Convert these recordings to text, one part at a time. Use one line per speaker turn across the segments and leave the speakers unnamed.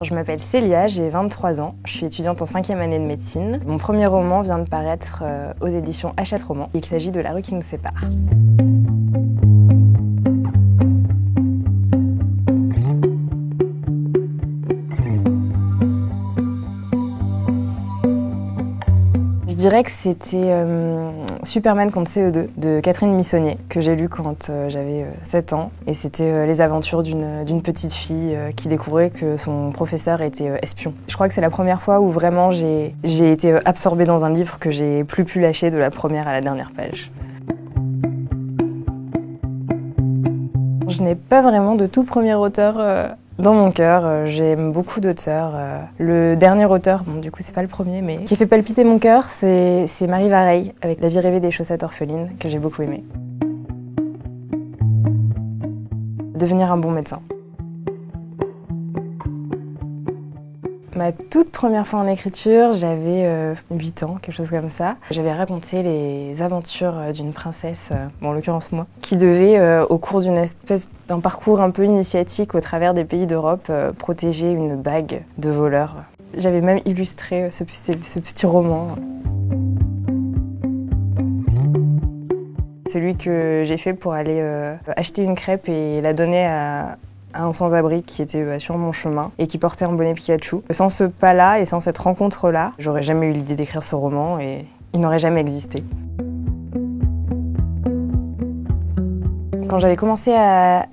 Je m'appelle Célia, j'ai 23 ans, je suis étudiante en 5e année de médecine. Mon premier roman vient de paraître aux éditions Hachette Roman. Il s'agit de La rue qui nous sépare. Je dirais que c'était Superman contre CE2 de Catherine Missonnier, que j'ai lu quand j'avais 7 ans. Et c'était les aventures d'une petite fille qui découvrait que son professeur était espion. Je crois que c'est la première fois où vraiment j'ai été absorbée dans un livre que j'ai plus pu lâcher de la première à la dernière page. Je n'ai pas vraiment de tout premier auteur dans mon cœur. J'aime beaucoup d'auteurs. Le dernier auteur, bon du coup c'est pas le premier, mais qui fait palpiter mon cœur, c'est Marie Vareille avec La vie rêvée des chaussettes orphelines, que j'ai beaucoup aimé. Devenir un bon médecin. Ma toute première fois en écriture, j'avais 8 ans, quelque chose comme ça. J'avais raconté les aventures d'une princesse, en l'occurrence moi, qui devait, au cours d'un parcours un peu initiatique au travers des pays d'Europe, protéger une bague de voleurs. J'avais même illustré ce petit roman. Celui que j'ai fait pour aller acheter une crêpe et la donner à un sans-abri qui était sur mon chemin et qui portait un bonnet Pikachu. Sans ce pas-là et sans cette rencontre-là, j'aurais jamais eu l'idée d'écrire ce roman et il n'aurait jamais existé. Quand j'avais commencé à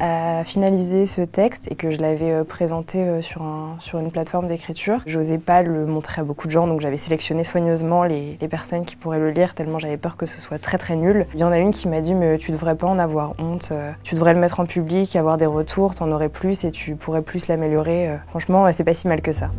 finaliser ce texte et que je l'avais présenté sur une plateforme d'écriture, j'osais pas le montrer à beaucoup de gens, donc j'avais sélectionné soigneusement les personnes qui pourraient le lire tellement j'avais peur que ce soit très très nul. Il y en a une qui m'a dit « mais tu devrais pas en avoir honte, tu devrais le mettre en public, avoir des retours, t'en aurais plus et tu pourrais plus l'améliorer. Franchement, c'est pas si mal que ça ».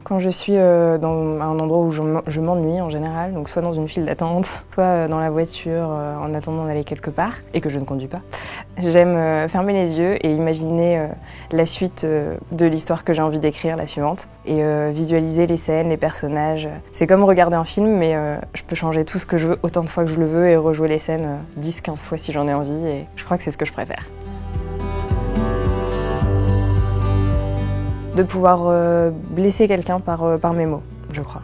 Quand je suis dans un endroit où je m'ennuie en général, donc soit dans une file d'attente, soit dans la voiture en attendant d'aller quelque part, et que je ne conduis pas, j'aime fermer les yeux et imaginer la suite de l'histoire que j'ai envie d'écrire, la suivante, et visualiser les scènes, les personnages. C'est comme regarder un film, mais je peux changer tout ce que je veux autant de fois que je le veux et rejouer les scènes 10-15 fois si j'en ai envie, et je crois que c'est ce que je préfère. De pouvoir blesser quelqu'un par mes mots, je crois.